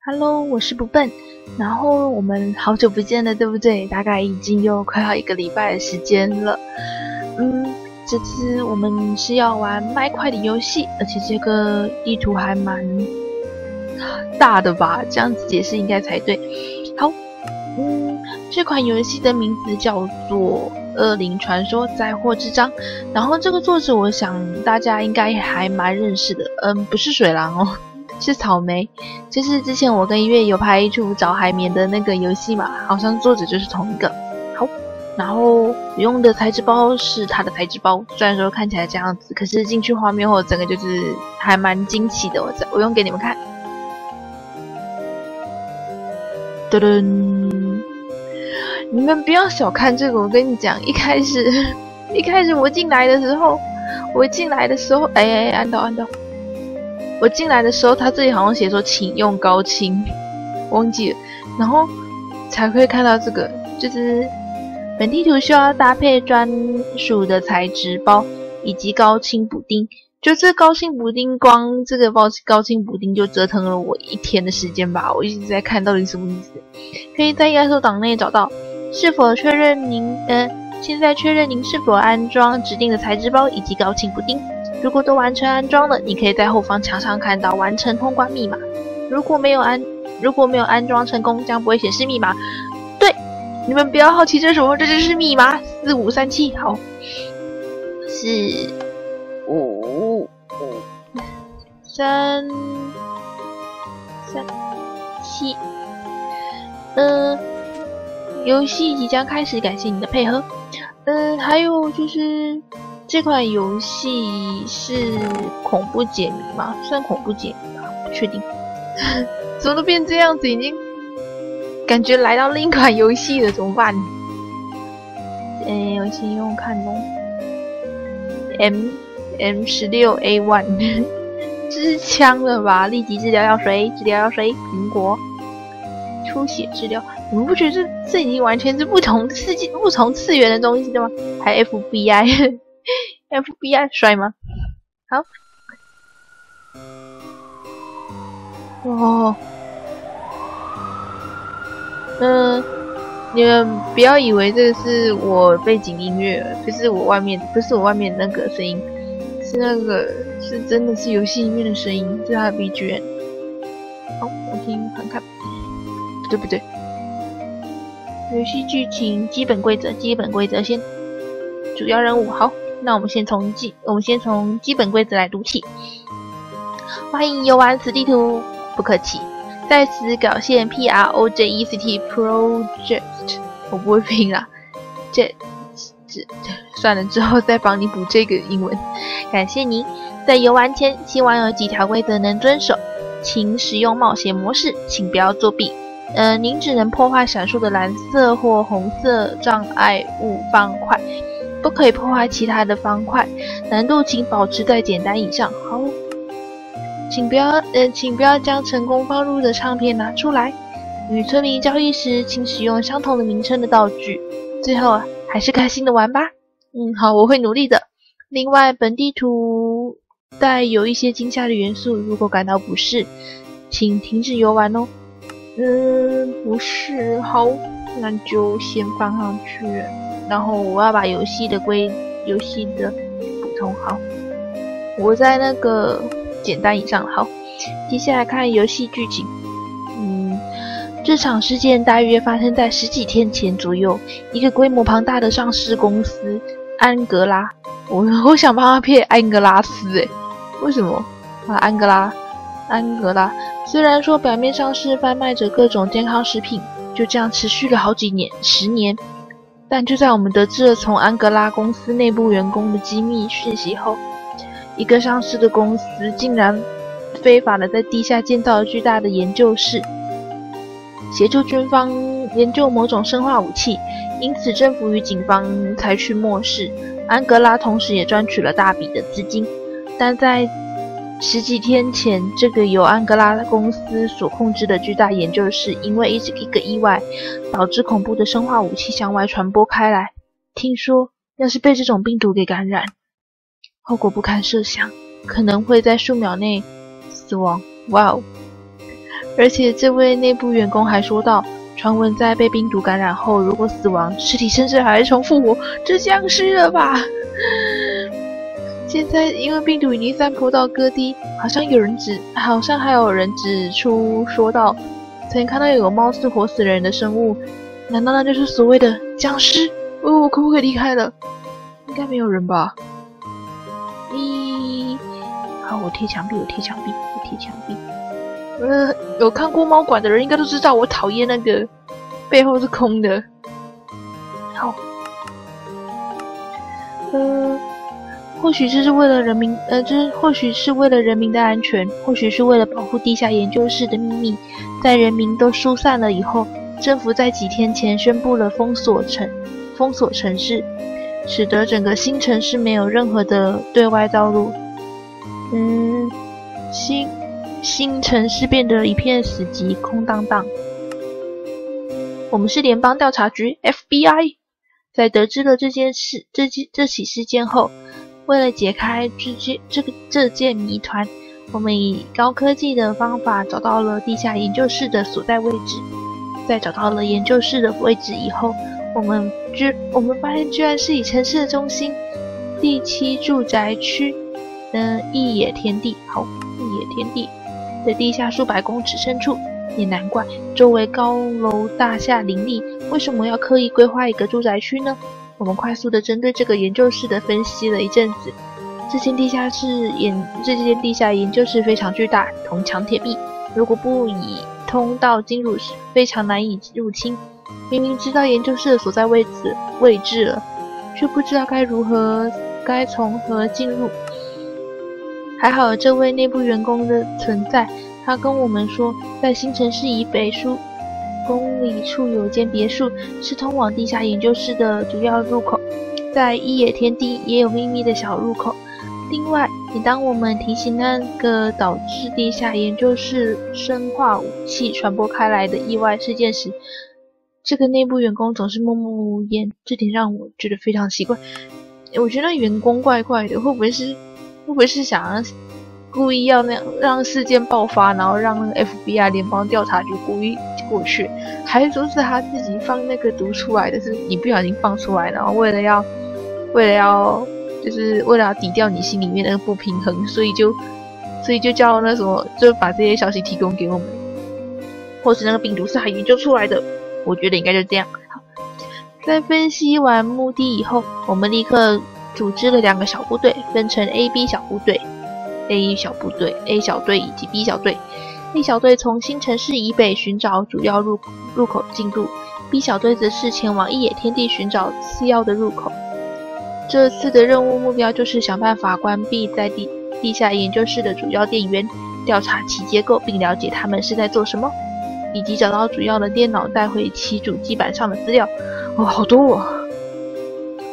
Hello，我是不笨。然后我们好久不见了，对不对？大概已经有快要1个礼拜的时间了。这次我们是要玩麦块的游戏，而且这个地图还蛮大的吧？这样子解释应该才对。好，这款游戏的名字叫做《恶灵传说：灾祸之章》。然后这个作者，我想大家应该还蛮认识的。不是水狼哦。是草莓，就是之前我跟1月有拍一出找海绵的那个游戏嘛，好像作者就是同一个。好，然后用的材质包是它的材质包，虽然说看起来这样子，可是进去画面后整个就是还蛮惊奇的。我用给你们看，噔噔，你们不要小看这个，我跟你讲，一开始我进来的时候，按到。我进来的时候，他这里好像写说请用高清，忘记了，然后才会看到这个，就是本地图需要搭配专属的材质包以及高清补丁。就这高清补丁，光这个高清补丁就折腾了我1天的时间吧，我一直在看到底什么意思。可以在压缩档内找到是否确认您现在确认您是否安装指定的材质包以及高清补丁。如果都完成安装了，你可以在后方墙上看到完成通关密码。如果没有安装成功，将不会显示密码。对，你们不要好奇这是什么，这就是密码4537。好，4 5 3 7。游戏即将开始，感谢你的配合。还有就是。这款游戏是恐怖解谜吗？算恐怖解谜吧，不确定。怎么都变这样子，已经感觉来到另一款游戏了，怎么办？我先用看咯。M16A1， 这是枪了吧？立即治疗药水，苹果，出血治疗。你们不觉得这已经完全是不同次元的东西了吗？还 FBI。FBI 帅吗？好，你们不要以为这个是我背景音乐，不是我外面那个声音，是真的是游戏里面的声音，是它的 BGM。好，我先看看，不对，游戏剧情基本规则先，主要任务好。那我们先从基本规则来读起。欢迎游玩此地图，不客气。在此表现 PROJECT Project， 我不会拼啦，算了，之后再帮你补这个英文。感谢您。在游玩前，希望有几条规则能遵守，请使用冒险模式，请不要作弊。您只能破坏闪烁的蓝色或红色障碍物方块。不可以破坏其他的方块，难度请保持在简单以上。好，请不要将成功放入的唱片拿出来。与村民交易时，请使用相同的名称的道具。最后还是开心的玩吧。好，我会努力的。另外，本地图带有一些惊吓的元素，如果感到不适，请停止游玩哦。不是，好，那就先放上去。然后我要把游戏的补充好，我在那个简单以上。好，接下来看游戏剧情。这场事件大约发生在10几天前左右，一个规模庞大的上市公司安格拉，我想帮他配安格拉斯，为什么啊？安格拉，虽然说表面上是贩卖着各种健康食品，就这样持续了好几年，10年。但就在我们得知了从安格拉公司内部员工的机密讯息后，一个上市的公司竟然非法的在地下建造了巨大的研究室，协助军方研究某种生化武器，因此政府与警方采取漠视。安格拉同时也赚取了大笔的资金，但在10几天前，这个由安格拉公司所控制的巨大研究室，因为一个意外，导致恐怖的生化武器向外传播开来。听说，要是被这种病毒给感染，后果不堪设想，可能会在数秒内死亡。哇哦！而且这位内部员工还说到，传闻在被病毒感染后，如果死亡，尸体甚至还会重复活，这僵尸了吧？现在因为病毒已经散播到各地，好像还有人指出说到，曾经看到有猫似活死人的生物，难道那就是所谓的僵尸？我可不可以离开了？应该没有人吧？好，我贴墙壁。有看过猫馆的人应该都知道，我讨厌那个背后是空的。好，或许这是为了人民，或许是为了人民的安全，或许是为了保护地下研究室的秘密。在人民都疏散了以后，政府在几天前宣布了封锁城市，使得整个新城市没有任何的对外道路。新城市变得一片死寂，空荡荡。我们是联邦调查局 FBI， 在得知了这起事件后，为了解开这件谜团，我们以高科技的方法找到了地下研究室的所在位置。在找到了研究室的位置以后，我们发现居然是以城市的中心第7住宅区异野天地的地下数百公尺深处。也难怪周围高楼大厦林立，为什么要刻意规划一个住宅区呢？我们快速地针对这个研究室的分析了一阵子。这间地下研究室非常巨大，铜墙铁壁，如果不以通道进入时非常难以入侵。明明知道研究室的所在位置了，却不知道该从何进入。还好这位内部员工的存在，他跟我们说，在新城市以北数公里处有间别墅，是通往地下研究室的主要入口。在异野天地也有秘密的小入口。另外，当我们提醒那个导致地下研究室生化武器传播开来的意外事件时，这个内部员工总是默默无言，这点让我觉得非常奇怪。我觉得员工怪怪的，会不会是想要故意要那样让事件爆发，然后让那个 FBI 联邦调查局故意过去，还是说是他自己放那个毒出来的，是你不小心放出来，然后为了要抵掉你心里面那个不平衡，所以就叫那什么，就把这些消息提供给我们，或是那个病毒是他研究出来的，我觉得应该就这样。在分析完目的以后，我们立刻组织了2个小部队，分成 A 小队以及 B 小队。A 小队从新城市以北寻找主要入口进入， B 小队则是前往异野天地寻找次要的入口。这次的任务目标就是想办法关闭在地下研究室的主要电源，调查其结构并了解他们是在做什么，以及找到主要的电脑带回其主机板上的资料。好多哦！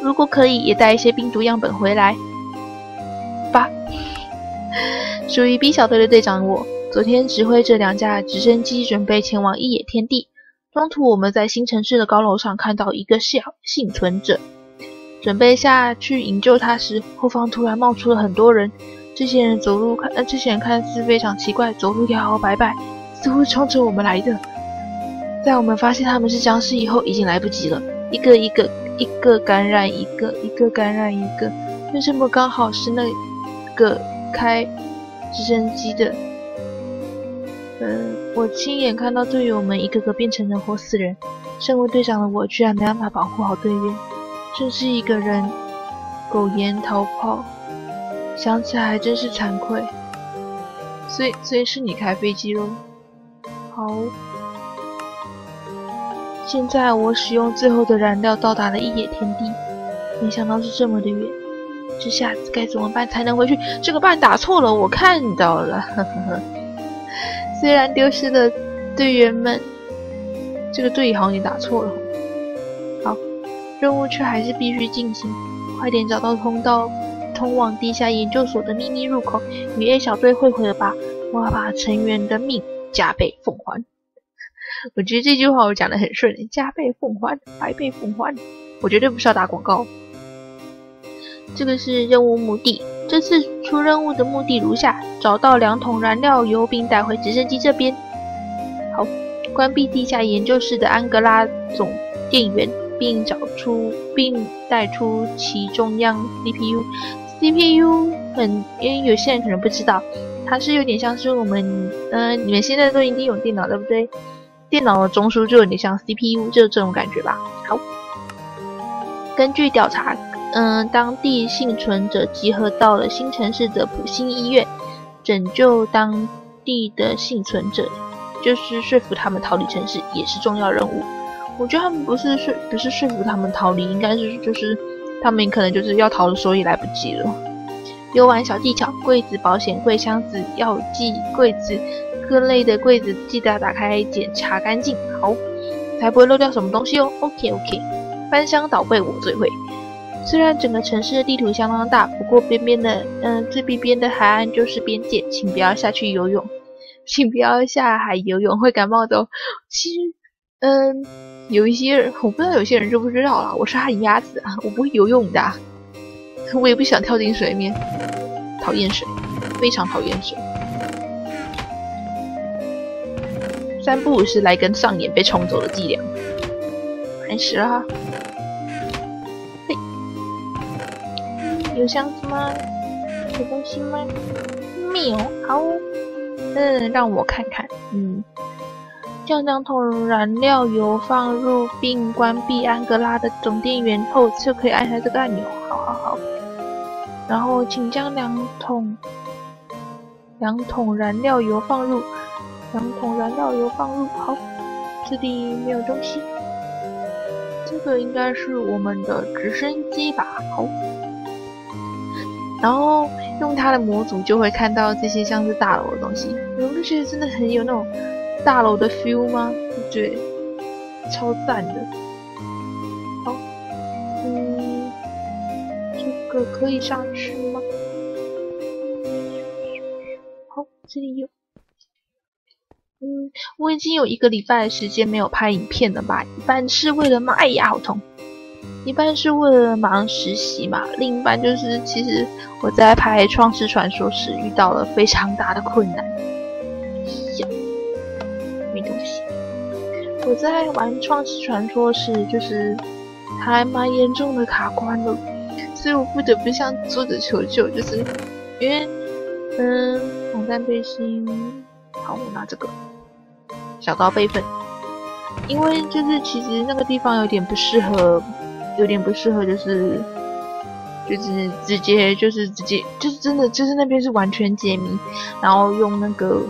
如果可以，也带一些病毒样本回来吧。属于 B 小队的队长我，昨天指挥着2架直升机准备前往异野天地。中途我们在新城市的高楼上看到一个幸存者，准备下去营救他时，后方突然冒出了很多人。这些人看似非常奇怪，走路摇摇摆摆，似乎冲着我们来的。在我们发现他们是僵尸以后，已经来不及了，一个感染一个，一个感染一个。为什么刚好是那个开直升机的？我亲眼看到队友们一个个变成了活死人，身为队长的我居然没办法保护好队员，真是一个人苟延逃跑，想起来还真是惭愧。所以是你开飞机咯？好，现在我使用最后的燃料到达了异野天地，没想到是这么的远，这下子该怎么办才能回去？这个伴打错了，我看到了，呵呵呵。虽然丢失了队员们，这个队好像也打错了。好，任务却还是必须进行，快点找到通道通往地下研究所的秘密入口，与 A 小队会合吧，我要把成员的命加倍奉还。我觉得这句话我讲得很顺，加倍奉还，百倍奉还，我绝对不是要打广告。这个是任务目的，这次出任务的目的如下：找到2桶燃料油并带回直升机这边。好，关闭地下研究室的安哥拉总电源，并带出其中央 CPU。CPU 因为有些人可能不知道，它是有点像是我们你们现在都一定有电脑对不对？电脑的中枢就有点像 CPU， 就是这种感觉吧。好，根据调查，当地幸存者集合到了新城市的普星医院，拯救当地的幸存者，就是说服他们逃离城市，也是重要任务。我觉得他们不是说服他们逃离，应该是就是他们可能就是要逃的时候也来不及了。游玩小技巧：柜子、保险柜、箱子、药剂柜子。各类的柜子记得打开检查干净，好，才不会漏掉什么东西哦。OK， 翻箱倒柜我最会。虽然整个城市的地图相当大，不过最边的海岸就是边界，请不要下去游泳，请不要下海游泳，会感冒的哦。其实，有一些人我不知道，有些人就不知道啦。我是旱鸭子啊，我不会游泳的啊，我也不想跳进水面，讨厌水，非常讨厌水。3不5时来跟上演被冲走的伎俩，开始啦！嘿，有箱子吗？有东西吗？没有，好，让我看看，将桶燃料油放入并关闭安哥拉的总电源后，就可以按下这个按钮。好。然后请将两桶燃料油放入。好，这里没有东西。这个应该是我们的直升机吧？好，然后用它的模组就会看到这些像是大楼的东西。你们不觉得真的很有那种大楼的 feel 吗？对，超赞的。好，这个可以上去吗？好，这里有。我已经有1个礼拜的时间没有拍影片了吧？一半是为了忙，哎呀，好痛！一半是为了忙实习嘛，另一半就是其实我在拍《创世传说》时遇到了非常大的困难。没东西。我在玩《创世传说》时，就是还蛮严重的卡关了，所以我不得不向作者求救，就是因为防弹背心，好，我拿这个。小刀备份，因为就是其实那个地方有点不适合，就是直接就是真的就是那边是完全解谜，然后用那个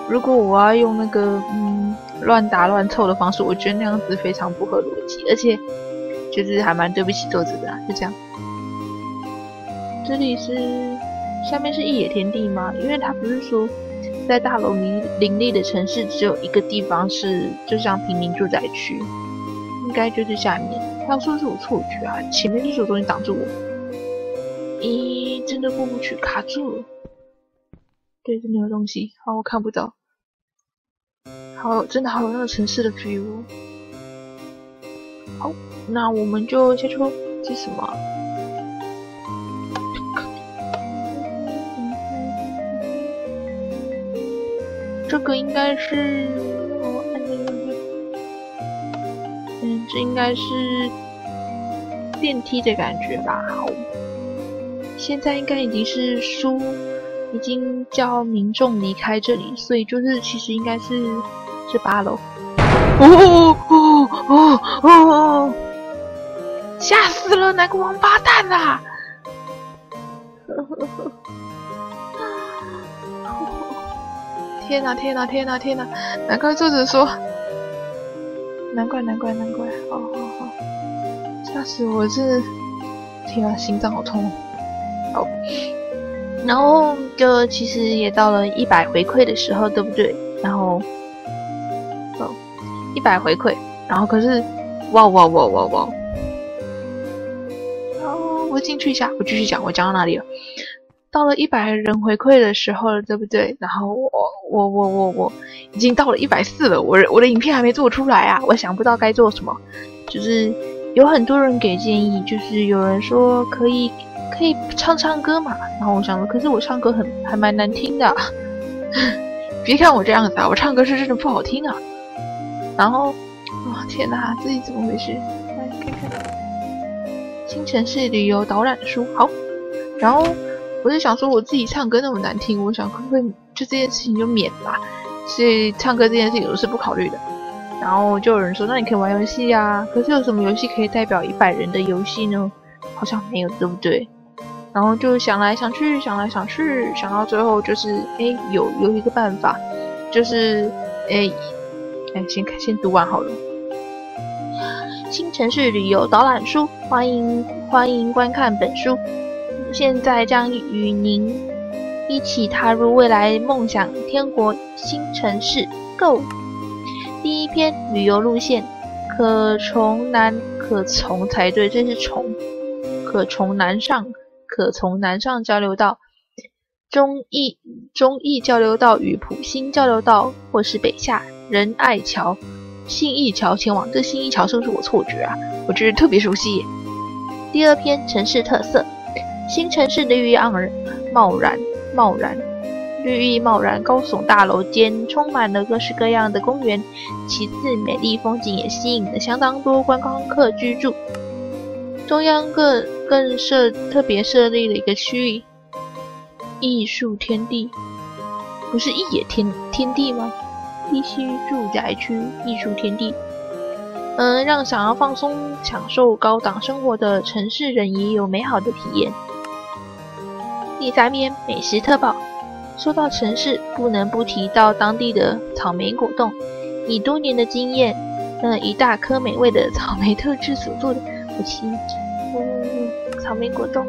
如果我要用那个乱打乱凑的方式，我觉得那样子非常不合逻辑，而且就是还蛮对不起作者的，就这样。这里是下面是异野天地吗？因为他不是说。在大楼林立的城市，只有一个地方是就像平民住宅区，应该就是下面。他说是我错觉啊，前面就是有东西挡住我。咦，真的过不去，卡住了。对，真的有东西，好，我看不到。好，真的好有那个城市的 feel。好，那我们就下去喽。这是什么？这个应该是我按那个，这应该是电梯的感觉吧。好，现在应该已经是已经叫民众离开这里，所以就是其实应该是8楼。哦！吓死了，哪个王八蛋啊！天哪！难怪作者说，难怪，好，吓死我！这天啊，心脏好痛。好，然后就其实也到了100回馈的时候，对不对？然后100回馈，然后可是哇！我进去一下，我继续讲，我讲到哪里了？到了100人回馈的时候了，对不对？然后我已经到了140了，我的影片还没做出来啊，我想不到该做什么。就是有很多人给建议，就是有人说可以唱歌嘛，然后我想说，可是我唱歌还蛮难听的，别看我这样子啊，我唱歌是真的不好听啊。然后，天哪，自己怎么回事？来看看新城市旅游导览书。好，然后我就想说，我自己唱歌那么难听，我想可不可以就这件事情就免吧。所以唱歌这件事情我是不考虑的。然后就有人说，那你可以玩游戏啊，可是有什么游戏可以代表100人的游戏呢？好像没有，对不对？然后就想来想去，想来想去，想到最后就是有一个办法，就是先读完好了。新城市旅游导览书，欢迎观看本书。现在将与您一起踏入未来梦想天国新城市 ，Go！ 第一篇旅游路线，可从才对，这是从，可从南上交流道、中义交流道与埔心交流道，或是北下仁爱桥、信义桥前往。这信义桥是不是我错觉啊？我觉得特别熟悉耶。第二篇城市特色，新城市绿意贸然，绿意贸然，高耸大楼间充满了各式各样的公园。其次，美丽风景也吸引了相当多观光客居住。中央更特别设立了一个区域，艺术天地，不是艺野天地吗？地区住宅区艺术天地，让想要放松享受高档生活的城市人也有美好的体验。第三篇美食特报，说到城市，不能不提到当地的草莓果冻。以多年的经验，一大颗美味的草莓特制所做的草莓果冻，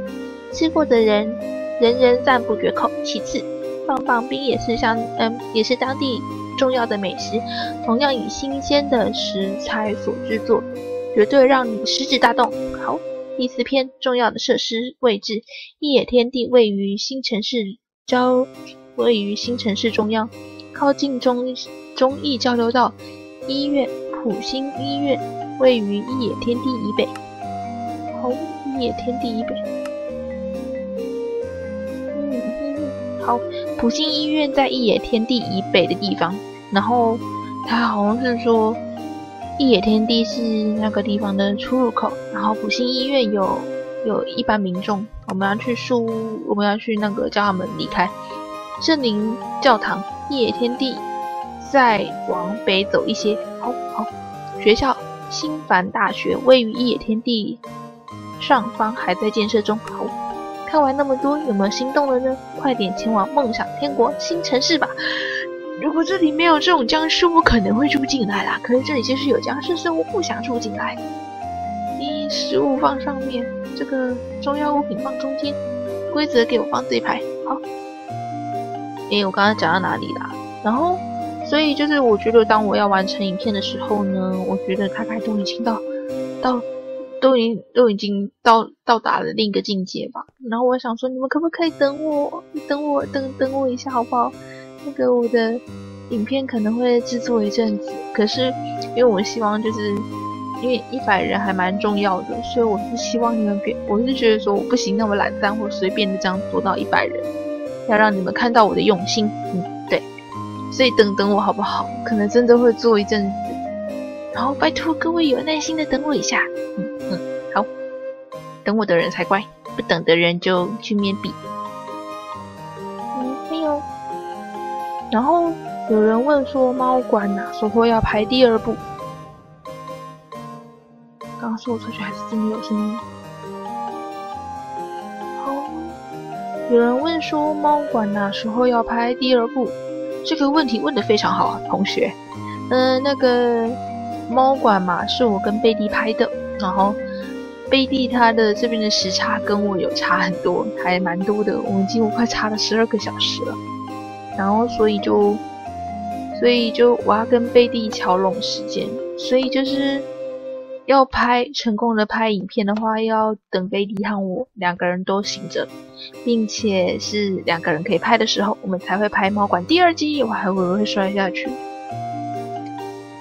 吃过的人人赞不绝口。其次，棒冰也是当地重要的美食，同样以新鲜的食材所制作，绝对让你食指大动。好，第四篇重要的设施位置，一野天地位于新城市中央，靠近中义交流道。医院埔心医院位于一野天地以北。好，一野天地以北。好，埔心医院在一野天地以北的地方。然后他好像是说，一野天地是那个地方的出入口。然后埔心医院有一般民众，我们要去那个叫他们离开。圣灵教堂，一野天地再往北走一些。好，学校新繁大学位于一野天地上方，还在建设中。好，看完那么多，有没有心动了呢？快点前往梦想天国新城市吧！如果这里没有这种僵尸，我可能会住进来啦。可是这里就是有僵尸，所以我不想住进来。食物放上面，这个重要物品放中间，规则给我放这一排。好，我刚刚讲到哪里啦？然后，所以就是我觉得，当我要完成影片的时候呢，我觉得大概都已经都已经到达了另一个境界吧。然后我想说，你们可不可以等我一下好不好？那个我的影片可能会制作一阵子，可是因为我希望就是因为100人还蛮重要的，所以我是希望你们我是觉得说我不行那么懒散或随便的这样做到100人，要让你们看到我的用心。对，所以等我好不好？可能真的会做一阵子，然后拜托各位有耐心的等我一下。好，等我的人才乖，不等的人就去面壁。没有。然后有人问说，猫馆哪时候要拍第2部？刚刚是我错觉还是真的有声音？好，有人问说，猫馆哪时候要拍第2部？这个问题问得非常好，同学。那个猫馆嘛，是我跟贝蒂拍的，然后贝蒂他的这边的时差跟我有差很多，还蛮多的，我们几乎快差了12个小时了。然后所以就我要跟贝蒂调拢时间，所以就是要成功的拍影片的话，要等贝蒂和我2个人都醒着，并且是2个人可以拍的时候，我们才会拍猫馆第2季。我还会摔下去。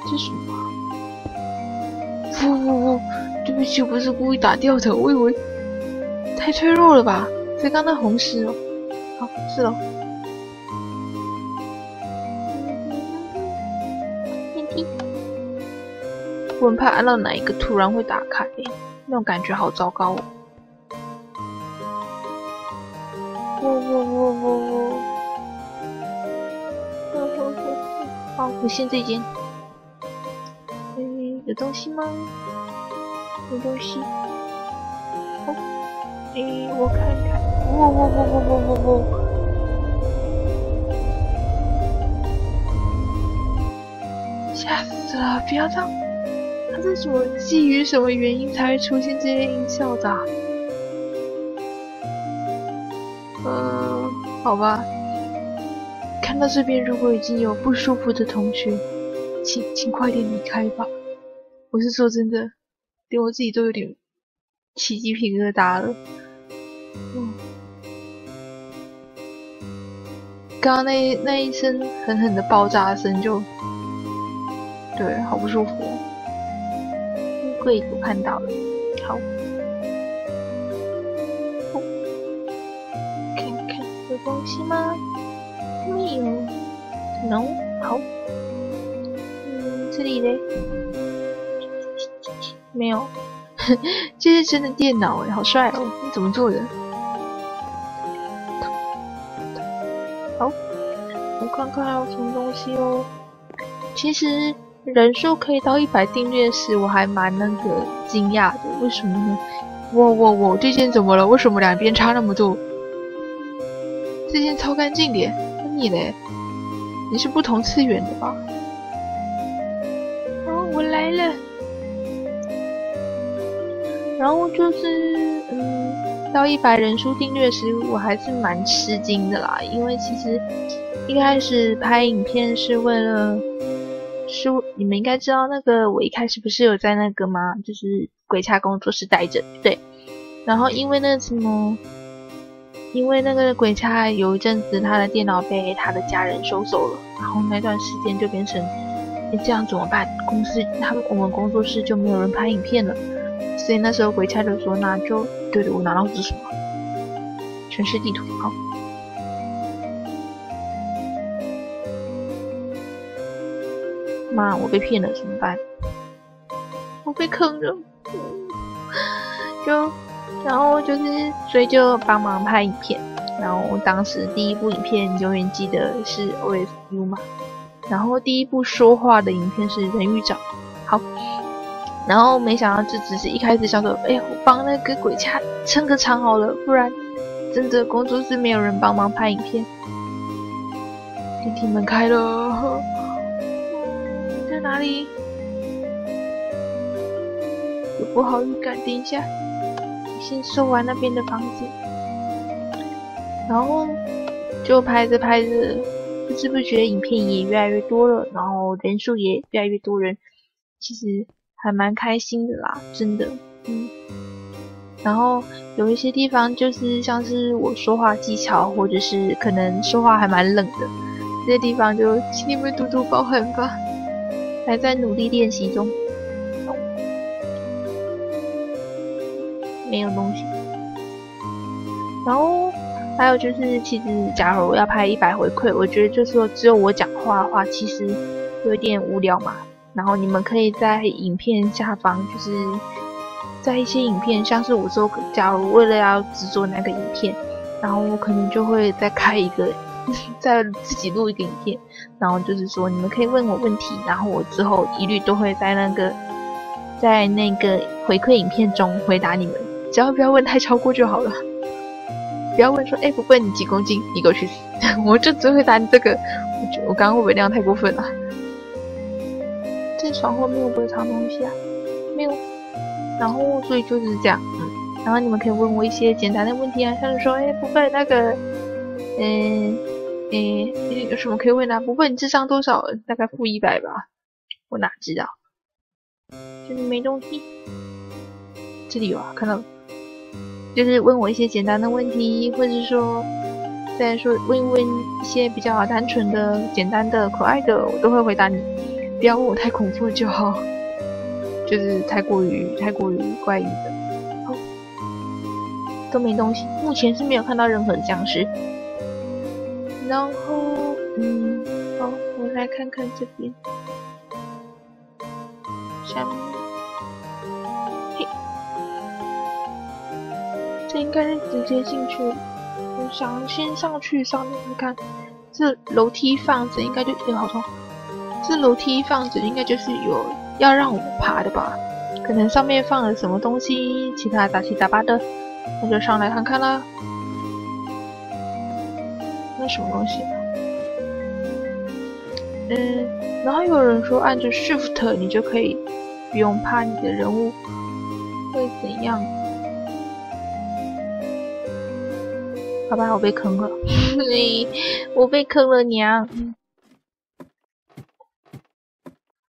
这是什么？不，对不起，我不是故意打掉的，我以为太脆弱了吧？所以刚才红石哦，好，是咯。我很怕按到哪一个突然会打开，那种感觉好糟糕哦。好，我先这间。有东西吗？有东西。哦，我看看。吓死了！不要这样。它是什么？基于什么原因才会出现这些音效的啊？好吧。看到这边，如果已经有不舒服的同学，请快点离开吧。我是说真的，连我自己都有点起鸡皮疙瘩了。刚刚那一声狠狠的爆炸声就，对，好不舒服哦。衣柜我看到了，好，看看有东西吗？没有 ，no， 好，这里嘞，没有，这是真的电脑好帅哦，你怎么做的？好，我看看有什么东西哦。其实人数可以到100订阅时，我还蛮惊讶的，为什么呢？我这件怎么了？为什么两边差那么多？这件超干净的。你嘞？你是不同次元的吧？哦，我来了。然后就是到100人数订阅时，我还是蛮吃惊的啦，因为其实一开始拍影片是为了，你们应该知道我一开始不是有在吗？就是鬼差工作室待着，对。然后因为那个鬼差有一阵子他的电脑被他的家人收走了，然后那段时间就变成，这样怎么办？我们工作室就没有人拍影片了，所以那时候鬼差就说，那就对，我拿到是什么？城市地图，好。妈，我被骗了，怎么办？我被坑了，然后所以就帮忙拍影片。然后当时第一部影片永远记得是 OSU 嘛，然后第一部说话的影片是人鱼长。好，然后没想到这只是一开始想说，我帮那个鬼差撑个场好了，不然真的工作室没有人帮忙拍影片。电梯门开了，在哪里？有不好预感，等一下。先收完那边的房子，然后就拍着，不知不觉影片也越来越多了，然后人数也越来越多人，其实还蛮开心的啦，真的，然后有一些地方就是像是我说话技巧，或者是可能说话还蛮冷的，这些地方就请你们多多包涵吧，还在努力练习中。没有东西。然后还有就是，其实假如要拍100回馈，我觉得就是说只有我讲话的话，其实有点无聊嘛。然后你们可以在影片下方，就是在一些影片，像是我说，假如为了要制作那个影片，然后我可能就会再开一个，再自己录一个影片，然后就是说你们可以问我问题，然后我之后一律都会在那个回馈影片中回答你们。只要不要问太超过就好了，不要问说不问你几公斤，你给我去死我就只会答你这个。我刚刚会不会那样太过分了？这床后面会不会藏东西啊？没有。然后所以就是这样，然后你们可以问我一些简单的问题啊，像是说不问有什么可以问啊？不问你智商多少？大概负100吧，我哪知道？就是没东西。这里有啊，看到了。就是问我一些简单的问题，或者是说再说问一些比较单纯的、简单的、可爱的，我都会回答你。不要问我太恐怖就好，就是太过于怪异的。好，都没东西，目前是没有看到任何的僵尸。然后好，我来看看这边。下面，嘿，这应该是直接进去。我想先上去上面看，这楼梯放着应该就好痛。这楼梯放着应该就是有要让我爬的吧？可能上面放了什么东西，其他杂七杂八的，那就上来看看啦。那什么东西？然后有人说按着 Shift 你就可以不用怕你的人物会怎样。好吧，我被坑了，我被坑了娘。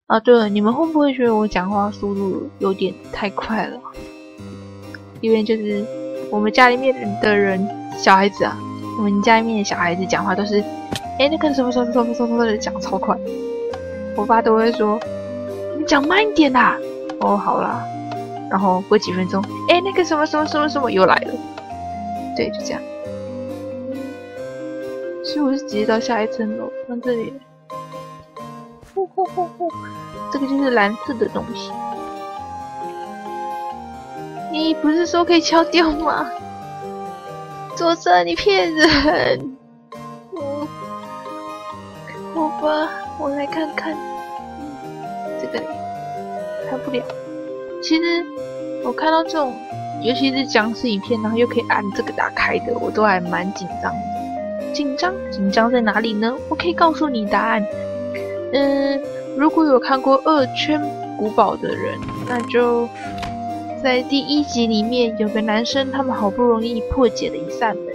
啊，对了，你们会不会觉得我讲话速度有点太快了？因为就是我们家里面的人，小孩子啊，我们家里面的小孩子讲话都是，那个什么的讲超快。我爸都会说，你讲慢一点啦。哦，好啦。然后过几分钟，那个什么又来了。对，就这样。所以我是直接到下一层楼，看这里。这个就是蓝色的东西。你不是说可以敲掉吗？作者，你骗人！好吧，我来看看。这个看不了。其实我看到这种，尤其是僵尸影片，然后又可以按这个打开的，我都还蛮紧张的。紧张在哪里呢？我可以告诉你答案。如果有看过《二圈古堡》的人，那就在第1集里面有个男生，他们好不容易破解了一扇门，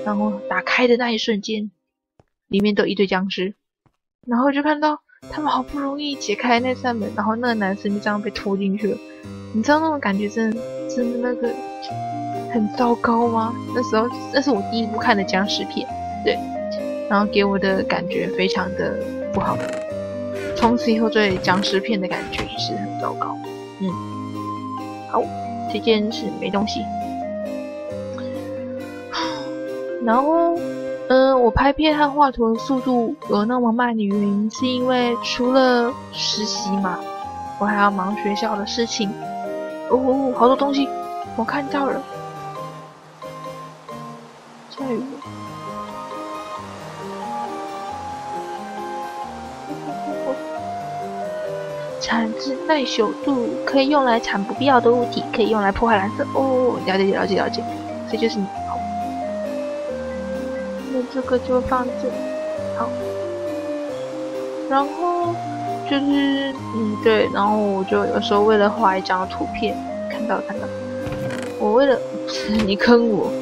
然后打开的那一瞬间，里面都一堆僵尸，然后就看到他们好不容易解开那扇门，然后那个男生就这样被拖进去了。你知道那种感觉真的那个很糟糕吗？那是我第一部看的僵尸片，对，然后给我的感觉非常的不好。从此以后对僵尸片的感觉就是很糟糕。好，这件事没东西。然后我拍片和画图的速度有那么慢的原因，是因为除了实习嘛，我还要忙学校的事情。好多东西，我看到了。下雨了。产质耐朽度可以用来产不必要的物体，可以用来破坏蓝色。了解。这就是你。好，那这个就放这。好，然后就是对，然后我就有时候为了画一张图片，看到，我为了你坑我，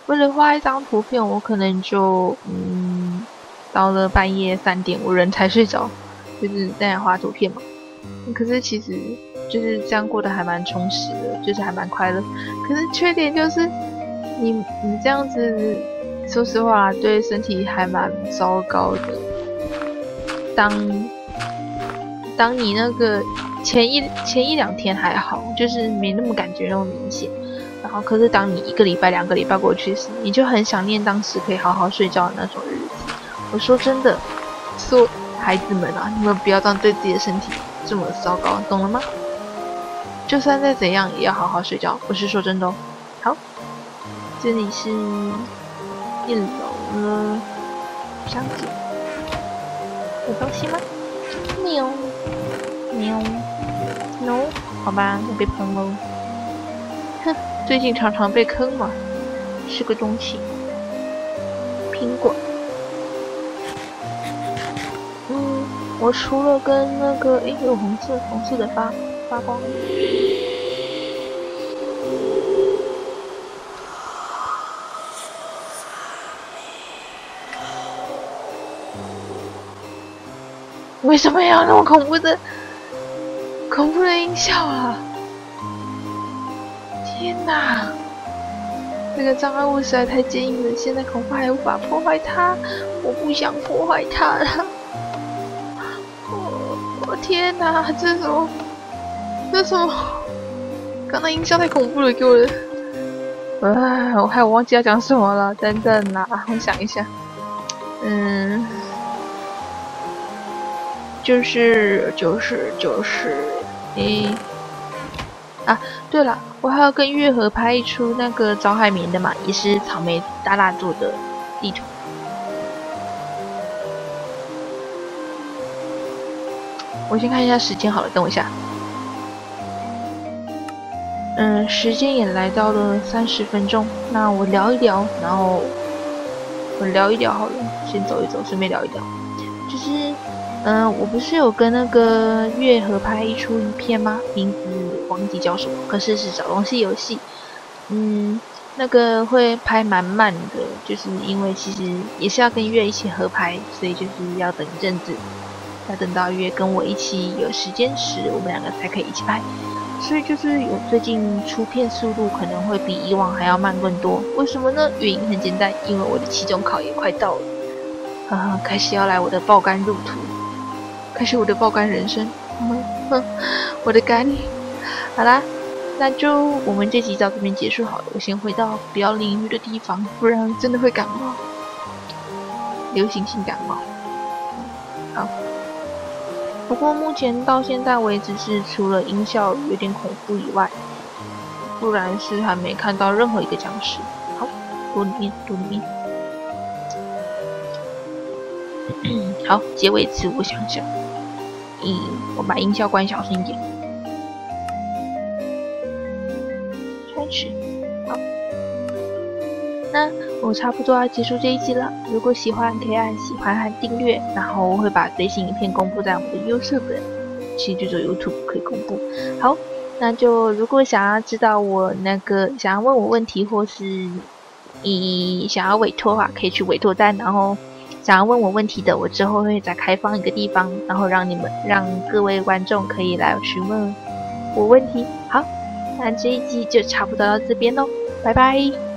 为了画一张图片，我可能就到了半夜3点，我人才睡着。就是在画图片嘛，可是其实就是这样过得还蛮充实的，就是还蛮快乐。可是缺点就是你这样子，说实话对身体还蛮糟糕的。当你那个前一2天还好，就是没那么感觉那么明显，然后可是当你1个礼拜2个礼拜过去时，你就很想念当时可以好好睡觉的那种日子。我说真的，说孩子们啊，你们不要这样对自己的身体这么糟糕，懂了吗？就算再怎样，也要好好睡觉，我是说真的哦。好，这里是1楼了，箱子有东西吗？喵喵 ，no， 好吧，我被喷喽。哼，最近常常被坑嘛，是个东西。苹果。我除了跟那个有红色的发光。为什么要那么恐怖的音效啊？天哪！这个障碍物实在太坚硬了，现在恐怕还无法破坏它。我不想破坏它了。天哪，这是什么？刚才音效太恐怖了，给我的。我忘记要讲什么了，等等啦，我想一下。诶啊，对了，我还要跟月河拍一出那个找海绵的嘛，也是草莓大大做的地图。我先看一下时间好了，等我一下。时间也来到了30分钟，那我聊一聊，然后我聊一聊好了，先走一走，顺便聊一聊。就是，我不是有跟那个月合拍一出影片吗？名字忘记叫什么，可是是找东西游戏。那个会拍蛮慢的，就是因为其实也是要跟月一起合拍，所以就是要等一阵子，要等到月跟我一起有时间时，我们两个才可以一起拍。所以就是有最近出片速度可能会比以往还要慢更多。为什么呢？原因很简单，因为我的期中考也快到了，开始要来我的爆肝路途，开始我的爆肝人生。我的肝，好啦，那就我们这集到这边结束好了。我先回到不要淋雨的地方，不然真的会感冒，流行性感冒。好。不过目前到现在为止是除了音效有点恐怖以外，不然是还没看到任何一个僵尸。好，躲里面。好，结尾词我想想，我把音效关小声一点。开始，好，那我差不多要结束这一集了。如果喜欢，可以按喜欢和订阅，然后我会把最新影片公布在我们的 YouTube， 其实就做 YouTube 可以公布。好，那就如果想要知道我想要问我问题，或是想要委托的话，可以去委托单，然后想要问我问题的，我之后会再开放一个地方，然后让各位观众可以来询问我问题。好，那这一集就差不多到这边咯，拜拜。